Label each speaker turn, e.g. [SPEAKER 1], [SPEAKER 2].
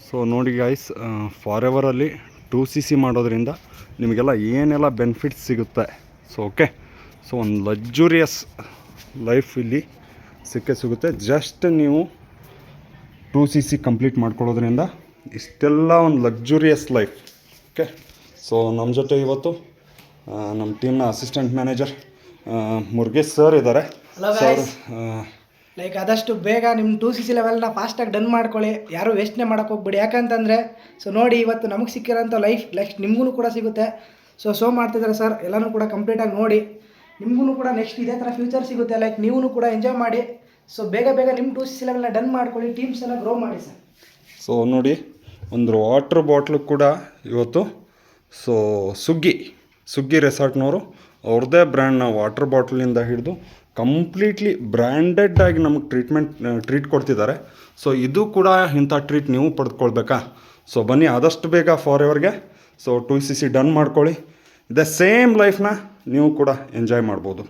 [SPEAKER 1] So ನೋಡಿ guys, for ಎವರಲ್ಲಿ 2cc ಮಾಡೋದ್ರಿಂದ ನಿಮಗೆಲ್ಲ ಏನೆಲ್ಲ ಬೆನಿಫಿಟ್ಸ್ ಸಿಗುತ್ತೆ. ಸೊ ಓಕೆ, ಸೊ ಒಂದು ಲಕ್ಸುರಿಯಸ್ ಲೈಫ್ ಇಲ್ಲಿ ಸಿಗುತ್ತೆ. ಜಸ್ಟ್ ನೀವು 2cc ಕಂಪ್ಲೀಟ್ ಮಾಡ್ಕೊಳ್ಳೋದ್ರಿಂದ ಇಷ್ಟೆಲ್ಲ ಒಂದು ಲಕ್ಸುರಿಯಸ್ ಲೈಫ್. ಓಕೆ, ಸೊ ನಮ್ಮ ಜೊತೆ ಇವತ್ತು ನಮ್ಮ ಟೀಮ್ನ ಅಸಿಸ್ಟೆಂಟ್ ಮ್ಯಾನೇಜರ್ ಮುರುಗೇಶ್ ಸರ್ ಇದ್ದಾರೆ. ಸರ್
[SPEAKER 2] ಲೈಕ್ ಆದಷ್ಟು ಬೇಗ ನಿಮ್ಮ 2cc ಲೆವೆಲ್ನ ಫಾಸ್ಟಾಗಿ ಡನ್ ಮಾಡ್ಕೊಳ್ಳಿ, ಯಾರೂ ವೇಸ್ಟ್ನೇ ಮಾಡೋಕ್ಕೆ ಹೋಗ್ಬೇಡಿ. ಯಾಕಂತಂದರೆ ಸೊ ನೋಡಿ, ಇವತ್ತು ನಮಗೆ ಸಿಕ್ಕಿರೋಂಥ ಲೈಫ್ ನಿಮಗೂ ಕೂಡ ಸಿಗುತ್ತೆ. ಸೊ ಮಾಡ್ತಿದ್ದಾರೆ ಸರ್, ಎಲ್ಲನೂ ಕೂಡ ಕಂಪ್ಲೀಟಾಗಿ ನೋಡಿ, ನಿಮಗೂ ಕೂಡ ನೆಕ್ಸ್ಟ್ ಇದೇ ಥರ ಫ್ಯೂಚರ್ ಸಿಗುತ್ತೆ. ಲೈಕ್ ನೀವು ಕೂಡ ಎಂಜಾಯ್ ಮಾಡಿ. ಸೊ ಬೇಗ ನಿಮ್ಮ 2cc ಲೆವೆಲ್ನ ಡನ್ ಮಾಡ್ಕೊಳ್ಳಿ, ಟೀಮ್ಸ್ ಎಲ್ಲ ಗ್ರೋ ಮಾಡಿ ಸರ್.
[SPEAKER 1] ಸೊ ನೋಡಿ, ಒಂದು ವಾಟ್ರ್ ಬಾಟ್ಲು ಕೂಡ ಇವತ್ತು ಸೊ ಸುಗ್ಗಿ ರೆಸಾರ್ಟ್ನವರು ಅವ್ರದ್ದೇ ಬ್ರ್ಯಾಂಡ್ನ ವಾಟ್ರ್ ಬಾಟ್ಲಿಂದ ಹಿಡಿದು ಕಂಪ್ಲೀಟ್ಲಿ ಬ್ರ್ಯಾಂಡೆಡ್ ಆಗಿ ನಮಗೆ ಟ್ರೀಟ್ ಕೊಡ್ತಿದ್ದಾರೆ. ಸೊ ಇದು ಕೂಡ ಇಂಥ ಟ್ರೀಟ್ ನೀವು ಪಡೆದುಕೊಳ್ಬೇಕಾ? ಸೊ ಬನ್ನಿ ಆದಷ್ಟು ಬೇಗ ಫಾರ್ ಎವರ್ಗೆ ಸೊ 2cc ಡನ್ ಮಾಡ್ಕೊಳ್ಳಿ. ಇದೇ ಸೇಮ್ ಲೈಫ್ನ ನೀವು ಕೂಡ ಎಂಜಾಯ್ ಮಾಡ್ಬೋದು.